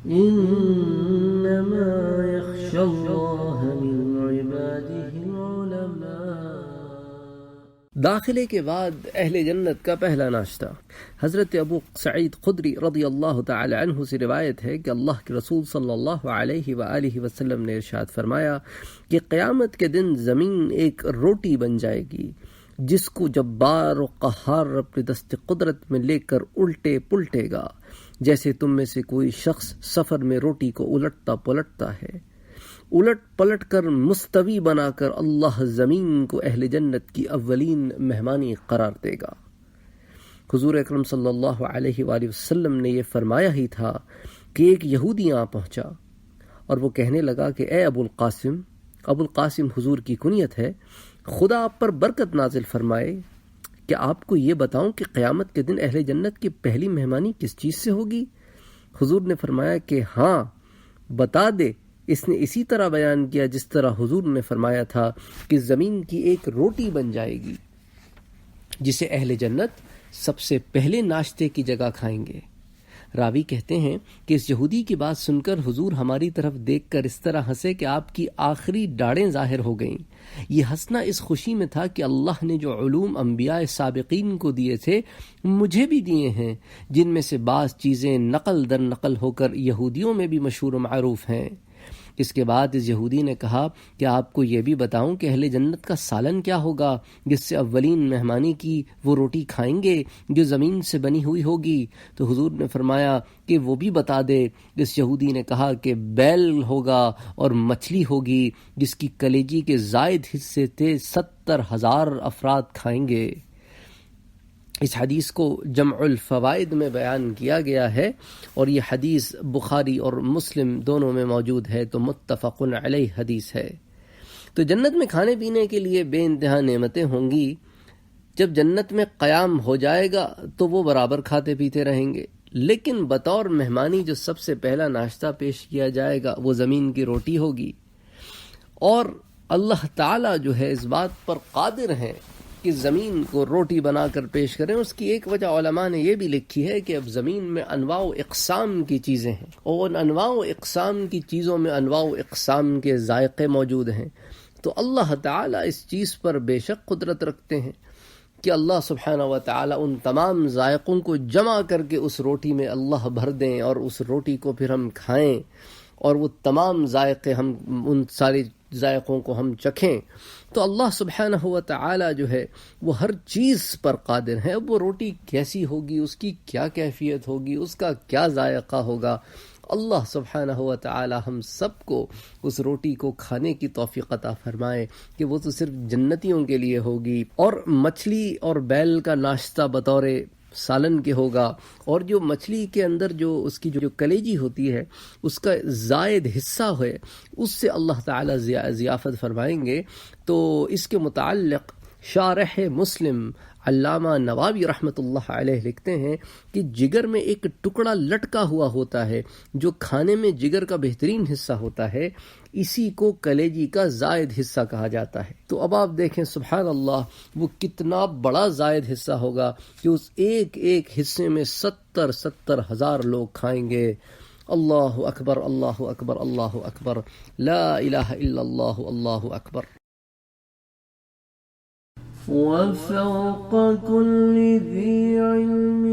إنما يخشى الله من عباده العلماء۔ داخلے کے بعد اہل جنت کا پہلا ناشتہ۔ حضرت ابو سعید خدری رضی اللہ تعالی عنہ سے روایت ہے کہ اللہ کے رسول صلی اللہ علیہ وآلہ وسلم نے ارشاد فرمایا کہ قیامت کے دن زمین ایک روٹی بن جائے گی جس کو جبار و قہار اپنے دست قدرت میں لے کر الٹے پلٹے گا، جیسے تم میں سے کوئی شخص سفر میں روٹی کو الٹتا پلٹتا ہے۔ الٹ پلٹ کر مستوی بنا کر اللہ زمین کو اہل جنت کی اولین مہمانی قرار دے گا۔ حضور اکرم صلی اللہ علیہ وآلہ وسلم نے یہ فرمایا ہی تھا کہ ایک یہودی یہاں پہنچا اور وہ کہنے لگا کہ اے ابو القاسم حضور کی کنیت ہے، خدا آپ پر برکت نازل فرمائے، کہ آپ کو یہ بتاؤں کہ قیامت کے دن اہل جنت کی پہلی مہمانی کس چیز سے ہوگی؟ حضور نے فرمایا کہ ہاں بتا دے۔ اس نے اسی طرح بیان کیا جس طرح حضور نے فرمایا تھا کہ زمین کی ایک روٹی بن جائے گی جسے اہل جنت سب سے پہلے ناشتے کی جگہ کھائیں گے۔ راوی کہتے ہیں کہ اس یہودی کی بات سن کر حضور ہماری طرف دیکھ کر اس طرح ہنسے کہ آپ کی آخری ڈاڑیں ظاہر ہو گئیں۔ یہ ہنسنا اس خوشی میں تھا کہ اللہ نے جو علوم انبیاء سابقین کو دیے تھے مجھے بھی دیے ہیں، جن میں سے بعض چیزیں نقل در نقل ہو کر یہودیوں میں بھی مشہور و معروف ہیں۔ اس کے بعد اس یہودی نے کہا کہ آپ کو یہ بھی بتاؤں کہ اہل جنت کا سالن کیا ہوگا جس سے اولین مہمانی کی وہ روٹی کھائیں گے جو زمین سے بنی ہوئی ہوگی؟ تو حضور نے فرمایا کہ وہ بھی بتا دے۔ اس یہودی نے کہا کہ بیل ہوگا اور مچھلی ہوگی جس کی کلیجی کے زائد حصے تھے 70,000 افراد کھائیں گے۔ اس حدیث کو جمع الفوائد میں بیان کیا گیا ہے اور یہ حدیث بخاری اور مسلم دونوں میں موجود ہے، تو متفق علیہ حدیث ہے۔ تو جنت میں کھانے پینے کے لیے بے انتہا نعمتیں ہوں گی۔ جب جنت میں قیام ہو جائے گا تو وہ برابر کھاتے پیتے رہیں گے، لیکن بطور مہمانی جو سب سے پہلا ناشتہ پیش کیا جائے گا وہ زمین کی روٹی ہوگی۔ اور اللہ تعالیٰ جو ہے اس بات پر قادر ہیں کہ زمین کو روٹی بنا کر پیش کریں۔ اس کی ایک وجہ علماء نے یہ بھی لکھی ہے کہ اب زمین میں انواع و اقسام کی چیزیں ہیں، اور ان انواع و اقسام کی چیزوں میں انواع و اقسام کے ذائقے موجود ہیں، تو اللہ تعالیٰ اس چیز پر بے شک قدرت رکھتے ہیں کہ اللہ سبحانہ و تعالیٰ ان تمام ذائقوں کو جمع کر کے اس روٹی میں اللہ بھر دیں اور اس روٹی کو پھر ہم کھائیں اور وہ تمام ذائقے ہم ان سارے ذائقوں کو ہم چکھیں۔ تو اللہ سبحانہ و تعالی جو ہے وہ ہر چیز پر قادر ہے۔ اب وہ روٹی کیسی ہوگی، اس کی کیا کیفیت ہوگی، اس کا کیا ذائقہ ہوگا، اللہ سبحانہ و تعالی ہم سب کو اس روٹی کو کھانے کی توفیق عطا فرمائے کہ وہ تو صرف جنتیوں کے لیے ہوگی۔ اور مچھلی اور بیل کا ناشتہ بطور سالن کے ہوگا، اور جو مچھلی کے اندر جو اس کی جو کلیجی ہوتی ہے اس کا زائد حصہ ہے اس سے اللہ تعالی ضیافت فرمائیں گے۔ تو اس کے متعلق شارح مسلم علامہ نووی رحمۃ اللہ علیہ لکھتے ہیں کہ جگر میں ایک ٹکڑا لٹکا ہوا ہوتا ہے جو کھانے میں جگر کا بہترین حصہ ہوتا ہے، اسی کو کلیجی کا زائد حصہ کہا جاتا ہے۔ تو اب آپ دیکھیں سبحان اللہ وہ کتنا بڑا زائد حصہ ہوگا کہ اس ایک ایک حصے میں 70,000 لوگ کھائیں گے۔ اللہ اکبر اللہ اکبر اللہ اکبر، لا الہ الا اللہ اللہ اکبر۔ وفوق كل ذي علم